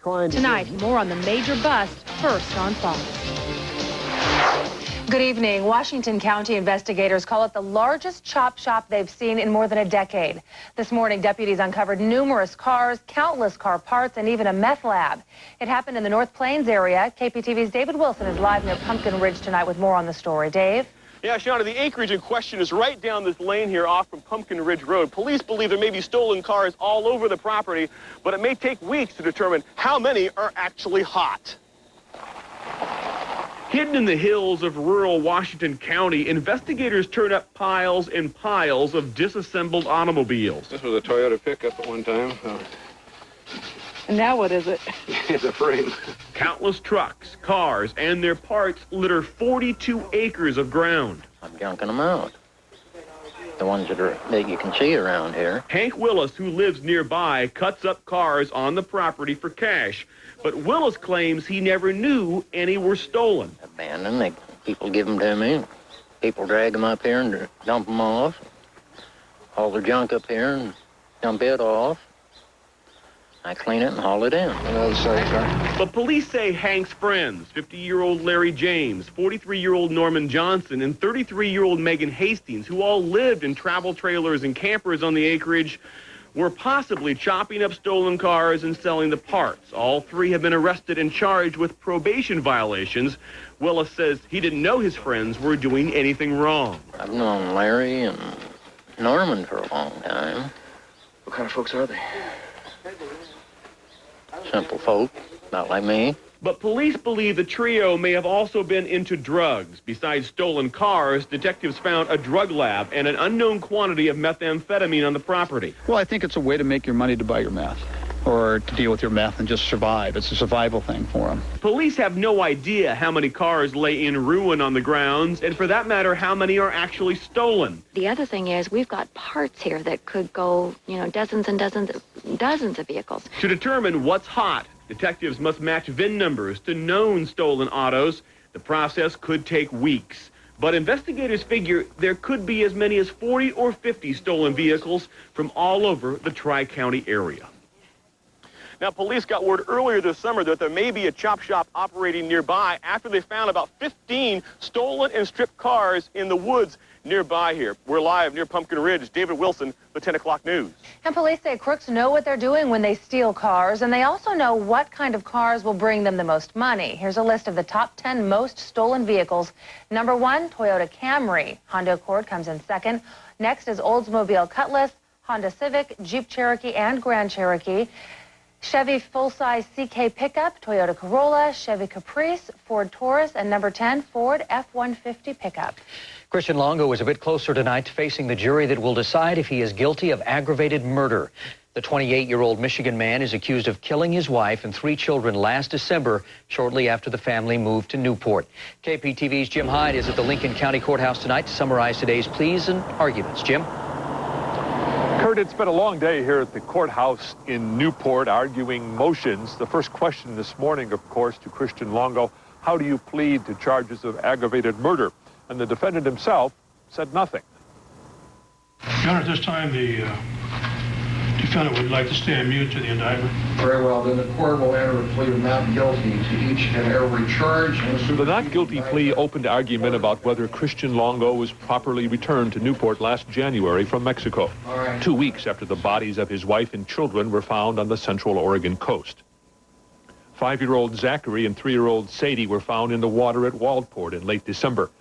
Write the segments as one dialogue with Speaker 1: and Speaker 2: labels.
Speaker 1: Tonight, more on the major bust, first on Fox. Good evening. Washington County investigators call it the largest chop shop they've seen in more than a decade. This morning, deputies uncovered numerous cars, countless car parts, and even a meth lab. It happened in the North Plains area. KPTV's David Wilson is live near Pumpkin Ridge tonight with more on the story. Dave?
Speaker 2: Yeah, Shauna, the acreage in question is right down this lane here off from Pumpkin Ridge Road. Police believe there may be stolen cars all over the property, but it may take weeks to determine how many are actually hot. Hidden in the hills of rural Washington County, investigators turn up piles and piles of disassembled automobiles.
Speaker 3: This was a Toyota pickup at one time.
Speaker 1: And now what is it?
Speaker 3: It's a frame.
Speaker 2: Countless trucks, cars, and their parts litter 42 acres of ground.
Speaker 4: I'm junking them out. The ones that you can see around here.
Speaker 2: Hank Willis, who lives nearby, cuts up cars on the property for cash. But Willis claims he never knew any were stolen.
Speaker 4: Abandoned. People give them to me. People drag them up here and dump them off. Haul their junk up here and dump it off. I clean it and haul it in.
Speaker 2: But police say Hank's friends, 50-year-old Larry James, 43-year-old Norman Johnson, and 33-year-old Megan Hastings, who all lived in travel trailers and campers on the acreage, were possibly chopping up stolen cars and selling the parts. All three have been arrested and charged with probation violations. Willis says he didn't know his friends were doing anything wrong.
Speaker 4: I've known Larry and Norman for a long time.
Speaker 3: What kind of folks are they?
Speaker 4: Simple folk, not like me.
Speaker 2: But police believe the trio may have also been into drugs. Besides stolen cars, detectives found a drug lab and an unknown quantity of methamphetamine on the property.
Speaker 5: Well, I think it's a way to make your money to buy your meth, or to deal with your meth and just survive. It's a survival thing for them.
Speaker 2: Police have no idea how many cars lay in ruin on the grounds, and for that matter, how many are actually stolen.
Speaker 6: The other thing is we've got parts here that could go, dozens and dozens of vehicles.
Speaker 2: To determine what's hot, detectives must match VIN numbers to known stolen autos. The process could take weeks. But investigators figure there could be as many as 40 or 50 stolen vehicles from all over the Tri-County area. Now, police got word earlier this summer that there may be a chop shop operating nearby after they found about 15 stolen and stripped cars in the woods nearby here. We're live near Pumpkin Ridge. David Wilson, the 10 o'clock news.
Speaker 1: And police say crooks know what they're doing when they steal cars, and they also know what kind of cars will bring them the most money. Here's a list of the top 10 most stolen vehicles. Number 1, Toyota Camry. Honda Accord comes in second. Next is Oldsmobile Cutlass, Honda Civic, Jeep Cherokee, and Grand Cherokee. Chevy full-size CK pickup, Toyota Corolla, Chevy Caprice, Ford Taurus, and number 10, Ford F-150 pickup.
Speaker 7: Christian Longo is a bit closer tonight, facing the jury that will decide if he is guilty of aggravated murder. The 28-year-old Michigan man is accused of killing his wife and 3 children last December, shortly after the family moved to Newport. KPTV's Jim Hyde is at the Lincoln County Courthouse tonight to summarize today's pleas and arguments. Jim?
Speaker 8: Kurt, it's been a long day here at the courthouse in Newport arguing motions. The first question this morning, of course, to Christian Longo, how do you plead to charges of aggravated murder? And the defendant himself said nothing.
Speaker 9: Your Honor, at this time, the defendant would like to stand mute to the indictment.
Speaker 10: Very well, then the court will enter a plea of not guilty to each and every charge.
Speaker 8: The not guilty plea opened argument about whether Christian Longo was properly returned to Newport last January from Mexico, 2 weeks after the bodies of his wife and children were found on the Central Oregon coast. 5-year-old Zachary and 3-year-old Sadie were found in the water at Waldport in late December.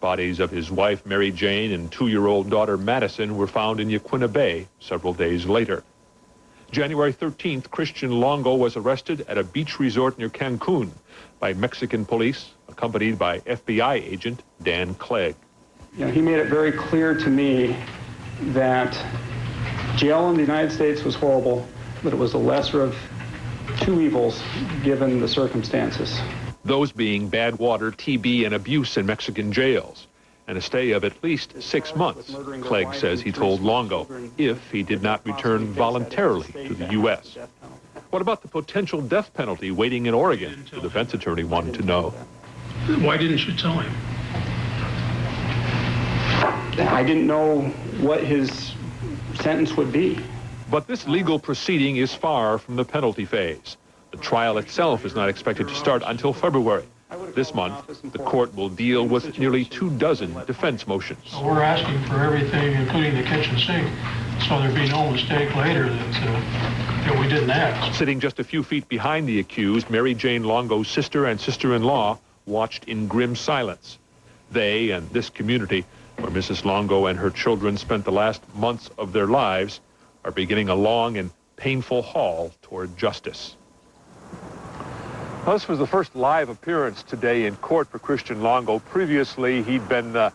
Speaker 8: Bodies of his wife, Mary Jane, and 2-year-old daughter, Madison, were found in Yaquina Bay several days later. January 13th, Christian Longo was arrested at a beach resort near Cancun by Mexican police, accompanied by FBI agent Dan Clegg.
Speaker 5: He made it very clear to me that jail in the United States was horrible, but it was the lesser of 2 evils given the circumstances.
Speaker 8: Those being bad water, TB, and abuse in Mexican jails, and a stay of at least 6 months, Clegg says he told Longo, if he did not return voluntarily to the U.S. What about the potential death penalty waiting in Oregon? The defense attorney wanted to know.
Speaker 9: Why didn't you tell him?
Speaker 5: I didn't know what his sentence would be.
Speaker 8: But this legal proceeding is far from the penalty phase. The trial itself is not expected to start until February. This month, the court will deal with nearly 24 defense motions.
Speaker 9: We're asking for everything, including the kitchen sink, so there'd be no mistake later that we didn't ask.
Speaker 8: Sitting just a few feet behind the accused, Mary Jane Longo's sister and sister-in-law watched in grim silence. They and this community, where Mrs. Longo and her children spent the last months of their lives, are beginning a long and painful haul toward justice. Well, this was the first live appearance today in court for Christian Longo. Previously, he'd been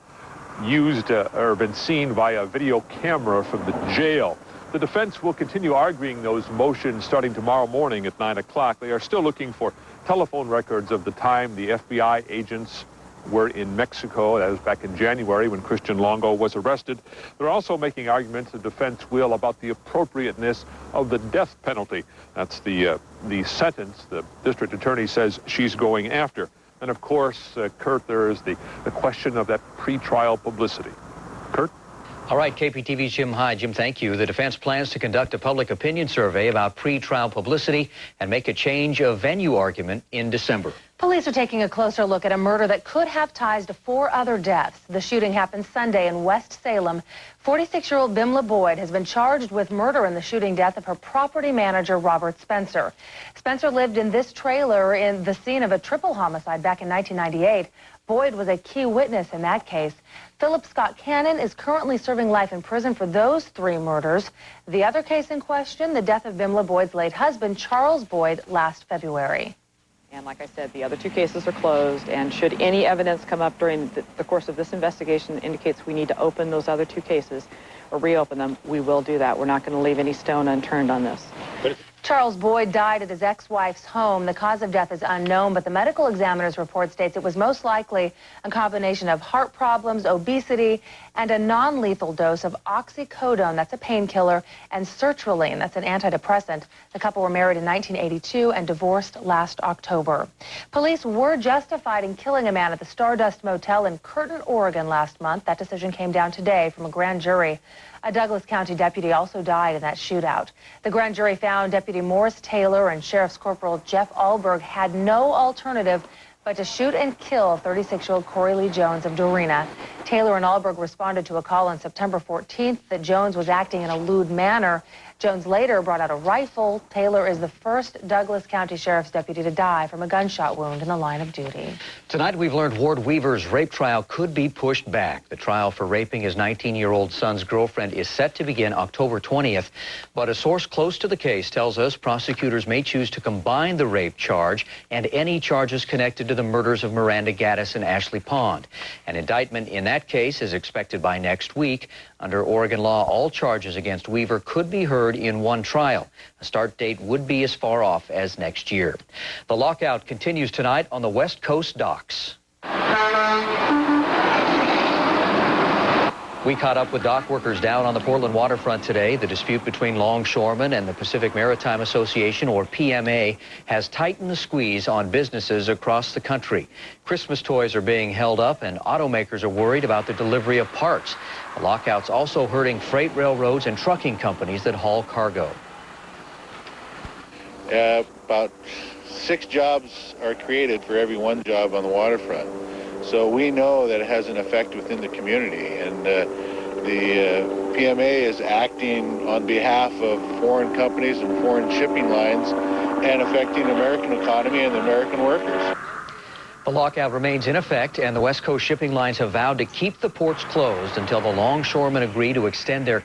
Speaker 8: used or been seen by a video camera from the jail. The defense will continue arguing those motions starting tomorrow morning at 9 o'clock. They are still looking for telephone records of the time the FBI agents were in Mexico. That was back in January when Christian Longo was arrested. They're also making arguments, the defense will, about the appropriateness of the death penalty. That's the sentence the district attorney says she's going after. And of course, Kurt, there is the question of that pretrial publicity. Kurt?
Speaker 7: All right, KPTV's Jim Hyde. Jim, thank you. The defense plans to conduct a public opinion survey about pre-trial publicity and make a change of venue argument in December.
Speaker 1: Police are taking a closer look at a murder that could have ties to 4 other deaths. The shooting happened Sunday in West Salem. 46-year-old Bimla Boyd has been charged with murder in the shooting death of her property manager, Robert Spencer. Spencer lived in this trailer in the scene of a triple homicide back in 1998. Boyd was a key witness in that case. Philip Scott Cannon is currently serving life in prison for those 3 murders. The other case in question, the death of Bimla Boyd's late husband, Charles Boyd, last February.
Speaker 11: And like I said, the other 2 cases are closed, and should any evidence come up during the course of this investigation that indicates we need to open those other 2 cases or reopen them, we will do that. We're not going to leave any stone unturned on this.
Speaker 1: Charles Boyd died at his ex-wife's home. The cause of death is unknown, but the medical examiner's report states it was most likely a combination of heart problems, obesity, and a non-lethal dose of oxycodone, that's a painkiller, and sertraline, that's an antidepressant. The couple were married in 1982 and divorced last October. Police were justified in killing a man at the Stardust Motel in Curtin, Oregon last month. That decision came down today from a grand jury. A Douglas County deputy also died in that shootout. The grand jury found Deputy Morris Taylor and Sheriff's Corporal Jeff Alberg had no alternative but to shoot and kill 36-year-old Corey Lee Jones of Dorena. Taylor and Alberg responded to a call on September 14th that Jones was acting in a lewd manner. Jones later brought out a rifle. Taylor is the first Douglas County Sheriff's deputy to die from a gunshot wound in the line of duty.
Speaker 7: Tonight, we've learned Ward Weaver's rape trial could be pushed back. The trial for raping his 19-year-old son's girlfriend is set to begin October 20th. But a source close to the case tells us prosecutors may choose to combine the rape charge and any charges connected to the murders of Miranda Gaddis and Ashley Pond. An indictment in that case is expected by next week. Under Oregon law, all charges against Weaver could be heard in one trial. A start date would be as far off as next year. The lockout continues tonight on the West Coast docks. We caught up with dock workers down on the Portland waterfront today. The dispute between longshoremen and the Pacific Maritime Association, or PMA, has tightened the squeeze on businesses across the country. Christmas toys are being held up, and automakers are worried about the delivery of parts. The lockout's also hurting freight railroads and trucking companies that haul cargo.
Speaker 12: About 6 jobs are created for every 1 job on the waterfront. So we know that it has an effect within the community, and the PMA is acting on behalf of foreign companies and foreign shipping lines and affecting the American economy and the American workers.
Speaker 7: The lockout remains in effect, and the West Coast shipping lines have vowed to keep the ports closed until the longshoremen agree to extend their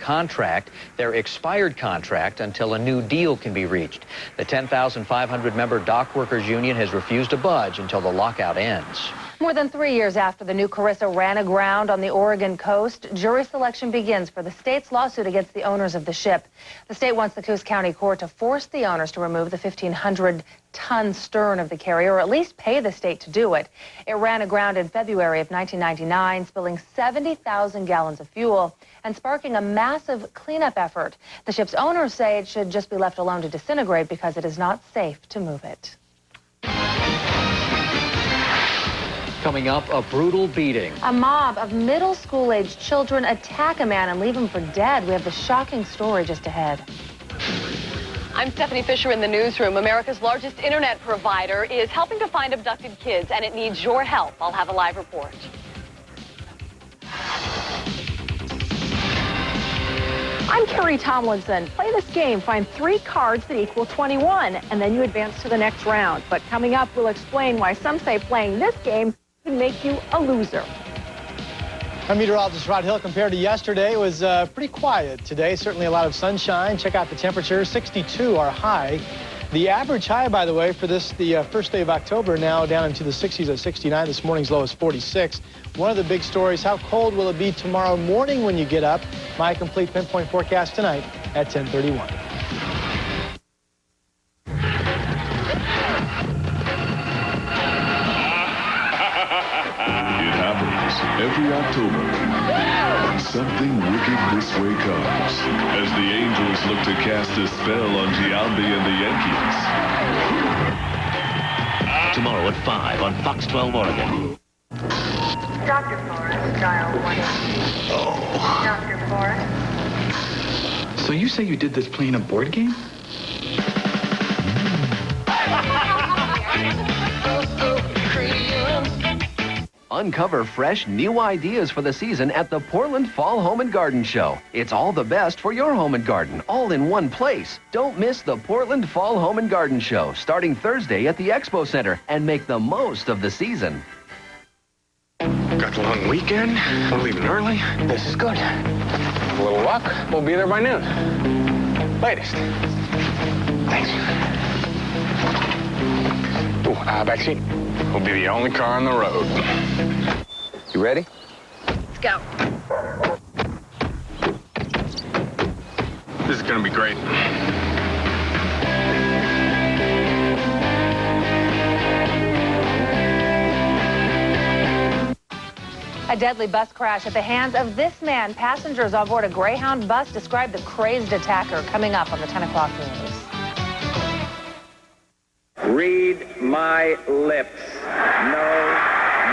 Speaker 7: expired contract, until a new deal can be reached. The 10,500-member dock workers union has refused to budge until the lockout ends.
Speaker 1: More than 3 years after the new Carissa ran aground on the Oregon coast, jury selection begins for the state's lawsuit against the owners of the ship. The state wants the Coos County Court to force the owners to remove the 1,500-ton stern of the carrier, or at least pay the state to do it. It ran aground in February of 1999, spilling 70,000 gallons of fuel and sparking a massive cleanup effort. The ship's owners say it should just be left alone to disintegrate because it is not safe to move it.
Speaker 7: Coming up, a brutal beating.
Speaker 1: A mob of middle school-aged children attack a man and leave him for dead. We have the shocking story just ahead.
Speaker 13: I'm Stephanie Fisher in the newsroom. America's largest internet provider is helping to find abducted kids, and it needs your help. I'll have a live report.
Speaker 14: I'm Carrie Tomlinson. Play this game. Find 3 cards that equal 21, and then you advance to the next round. But coming up, we'll explain why some say playing this game could make you a loser.
Speaker 15: I'm meteorologist Rod Hill. Compared to yesterday, it was pretty quiet today. Certainly a lot of sunshine. Check out the temperatures. 62 are high. The average high, by the way, for the first day of October, now down into the 60s at 69. This morning's low is 46. One of the big stories, how cold will it be tomorrow morning when you get up? My complete pinpoint forecast tonight at 10:31.
Speaker 16: It happens every October. Something wicked this way comes as the Angels look to cast a spell on Giambi and the Yankees.
Speaker 17: Tomorrow at 5 on Fox 12 Oregon.
Speaker 18: Dr. Forrest, dial 182.
Speaker 19: Oh.
Speaker 18: Dr. Forrest.
Speaker 19: So you say you did this playing a board game?
Speaker 20: Uncover fresh, new ideas for the season at the Portland Fall Home and Garden Show. It's all the best for your home and garden, all in one place. Don't miss the Portland Fall Home and Garden Show, starting Thursday at the Expo Center, and make the most of the season.
Speaker 3: Got a long weekend. We're leaving early. This is good. A little luck. We'll be there by noon. Latest. Thanks. Ooh, backseat. We'll be the only car on the road. You ready?
Speaker 13: Let's go.
Speaker 3: This is gonna be great.
Speaker 1: A deadly bus crash at the hands of this man. Passengers on board a Greyhound bus describe the crazed attacker. Coming up on the 10 o'clock news.
Speaker 21: Read my lips. No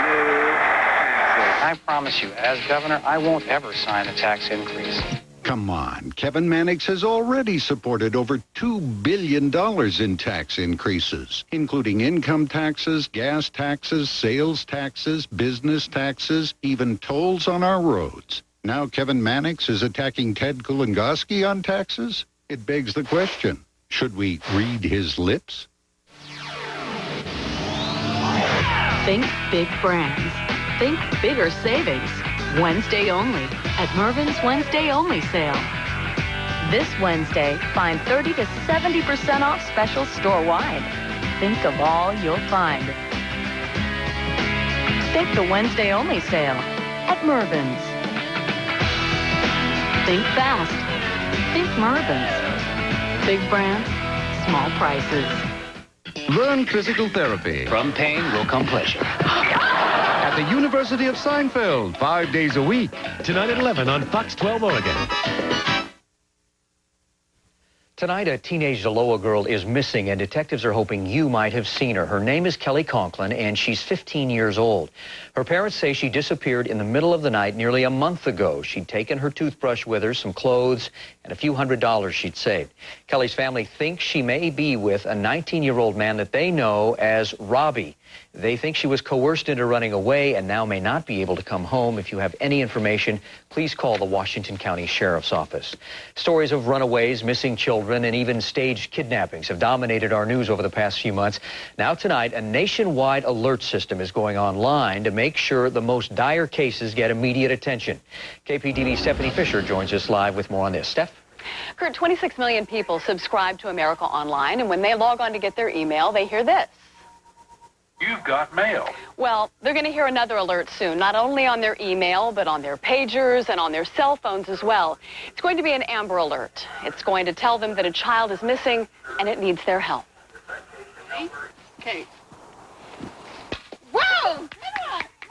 Speaker 21: new taxes.
Speaker 22: I promise you, as governor, I won't ever sign a tax increase.
Speaker 23: Come on. Kevin Mannix has already supported over $2 billion in tax increases, including income taxes, gas taxes, sales taxes, business taxes, even tolls on our roads. Now Kevin Mannix is attacking Ted Kulongoski on taxes? It begs the question, should we read his lips?
Speaker 24: Think big brands. Think bigger savings. Wednesday only at Mervyn's Wednesday only sale. This Wednesday, find 30 to 70% off special store-wide. Think of all you'll find. Think the Wednesday only sale at Mervyn's. Think fast. Think Mervyn's. Big brands, small prices.
Speaker 25: Learn physical therapy.
Speaker 17: From pain will come pleasure.
Speaker 25: At the University of Seinfeld, 5 days a week.
Speaker 17: Tonight at 11 on Fox 12 Oregon.
Speaker 7: Tonight, a teenage Zaloa girl is missing, and detectives are hoping you might have seen her. Her name is Kelly Conklin, and she's 15 years old. Her parents say she disappeared in the middle of the night nearly a month ago. She'd taken her toothbrush with her, some clothes, and a few $100s she'd saved. Kelly's family thinks she may be with a 19-year-old man that they know as Robbie. They think she was coerced into running away and now may not be able to come home. If you have any information, please call the Washington County Sheriff's Office. Stories of runaways, missing children, and even staged kidnappings have dominated our news over the past few months. Now tonight, a nationwide alert system is going online to make sure the most dire cases get immediate attention. KPTV's Stephanie Fisher joins us live with more on this. Steph?
Speaker 13: Kurt, 26 million people subscribe to America Online, and when they log on to get their email, they hear this.
Speaker 26: You've got mail.
Speaker 13: Well, they're going to hear another alert soon, not only on their email, but on their pagers and on their cell phones as well. It's going to be an Amber Alert. It's going to tell them that a child is missing and it needs their help.
Speaker 14: Okay. Whoa!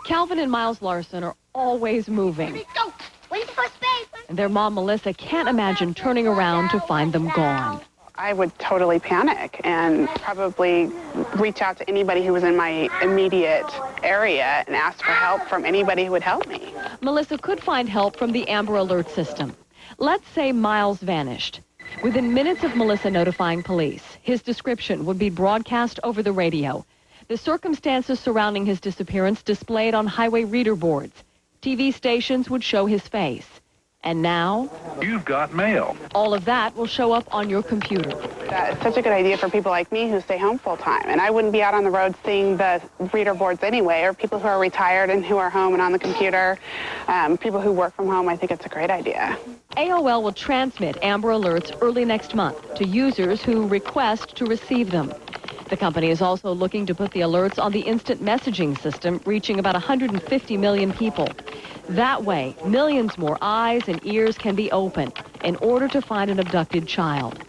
Speaker 27: Calvin and Miles Larson are always moving.
Speaker 14: Go! Wait for space!
Speaker 27: And their mom, Melissa, can't imagine turning around to find them gone.
Speaker 28: I would totally panic and probably reach out to anybody who was in my immediate area and ask for help from anybody who would help me.
Speaker 27: Melissa could find help from the Amber Alert system. Let's say Miles vanished. Within minutes of Melissa notifying police, his description would be broadcast over the radio. The circumstances surrounding his disappearance displayed on highway reader boards. TV stations would show his face. And now,
Speaker 26: You've got mail.
Speaker 27: all of that will show up on your computer.
Speaker 28: It's such a good idea for people like me who stay home full time. And I wouldn't be out on the road seeing the reader boards anyway, or people who are retired and who are home and on the computer, people who work from home. I think it's a great idea.
Speaker 27: AOL will transmit Amber Alerts early next month to users who request to receive them. The company is also looking to put the alerts on the instant messaging system, reaching about 150 million people. That way, millions more eyes and ears can be opened in order to find an abducted child.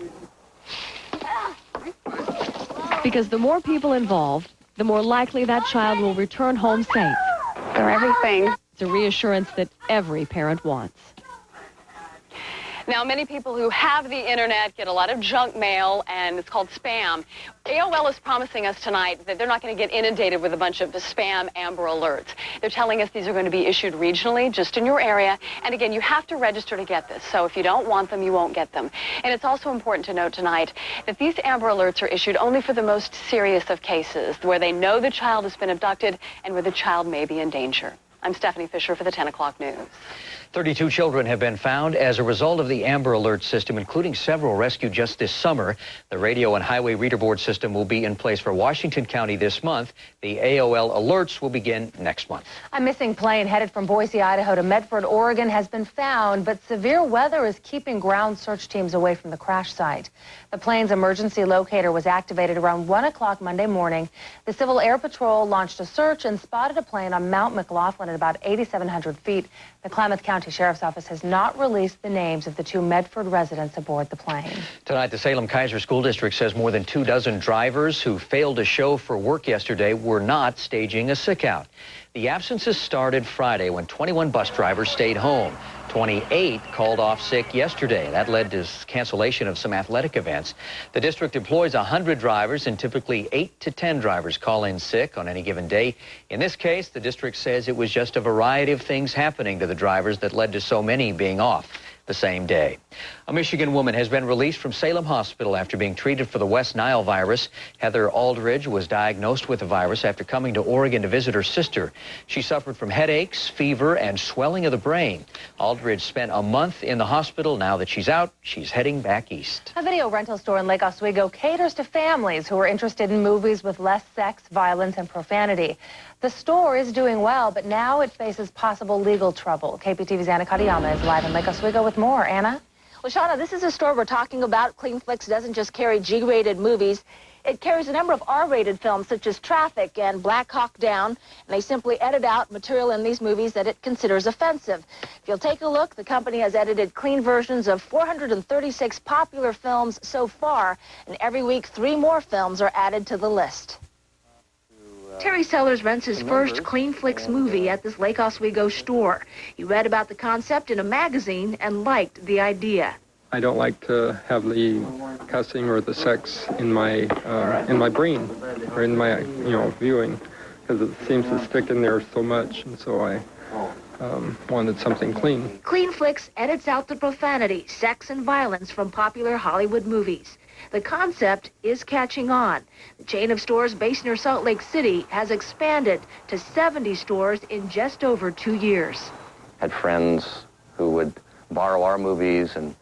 Speaker 27: Because the more people involved, the more likely that child will return home safe.
Speaker 28: They're everything.
Speaker 27: It's a reassurance that every parent wants.
Speaker 13: Now, many people who have the internet get a lot of junk mail, and it's called spam. AOL is promising us tonight that they're not going to get inundated with a bunch of the spam Amber Alerts. They're telling us these are going to be issued regionally, just in your area. And again, you have to register to get this. So if you don't want them, you won't get them. And it's also important to note tonight that these Amber Alerts are issued only for the most serious of cases, where they know the child has been abducted and where the child may be in danger. I'm Stephanie Fisher for the 10 o'clock news.
Speaker 7: 32 children have been found as a result of the Amber Alert system, including several rescued just this summer. The radio and highway reader board system will be in place for Washington County this month. The AOL alerts will begin next month.
Speaker 1: A missing plane headed from Boise, Idaho to Medford, Oregon has been found, but severe weather is keeping ground search teams away from the crash site. The plane's emergency locator was activated around 1 o'clock Monday morning. The Civil Air Patrol launched a search and spotted a plane on Mount McLaughlin at about 8,700 feet. The Klamath County Sheriff's Office has not released the names of the 2 Medford residents aboard the plane.
Speaker 7: Tonight, the Salem-Keizer School District says more than 24 drivers who failed to show for work yesterday were not staging a sick-out. The absences started Friday when 21 bus drivers stayed home. 28 called off sick yesterday. That led to cancellation of some athletic events. The district employs 100 drivers, and typically 8 to 10 drivers call in sick on any given day. In this case, the district says it was just a variety of things happening to the drivers that led to so many being off the same day. A Michigan woman has been released from Salem Hospital after being treated for the West Nile virus. Heather Aldridge was diagnosed with the virus after coming to Oregon to visit her sister. She suffered from headaches, fever, and swelling of the brain. Aldridge spent a month in the hospital. Now that she's out, she's heading back east.
Speaker 1: A video rental store in Lake Oswego caters to families who are interested in movies with less sex, violence, and profanity. The store is doing well, but now it faces possible legal trouble. KPTV's Anna Kadiyama is live in Lake Oswego with more. Anna?
Speaker 2: Well, Shauna, this is a store we're talking about. CleanFlix doesn't just carry G-rated movies. It carries a number of R-rated films such as Traffic and Black Hawk Down, and they simply edit out material in these movies that it considers offensive. If you'll take a look, the company has edited clean versions of 436 popular films so far, and every week 3 more films are added to the list. Terry Sellers rents his first CleanFlix movie at this Lake Oswego store. He read about the concept in a magazine and liked the idea.
Speaker 4: I don't like to have the cussing or the sex in my brain or in my viewing, because it seems to stick in there so much, and so I wanted something clean.
Speaker 2: CleanFlix edits out the profanity, sex, and violence from popular Hollywood movies. The concept is catching on. The chain of stores based near Salt Lake City has expanded to 70 stores in just over 2 years.
Speaker 5: Had friends who would borrow our movies and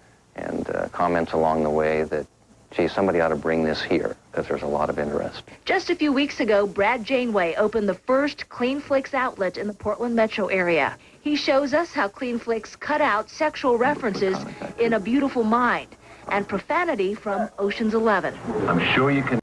Speaker 5: comments along the way that, gee, somebody ought to bring this here, because there's a lot of interest.
Speaker 2: Just a few weeks ago, Brad Janeway opened the first CleanFlix outlet in the Portland metro area. He shows us how CleanFlix cut out sexual references in A Beautiful Mind and profanity from Ocean's 11.
Speaker 6: I'm sure you can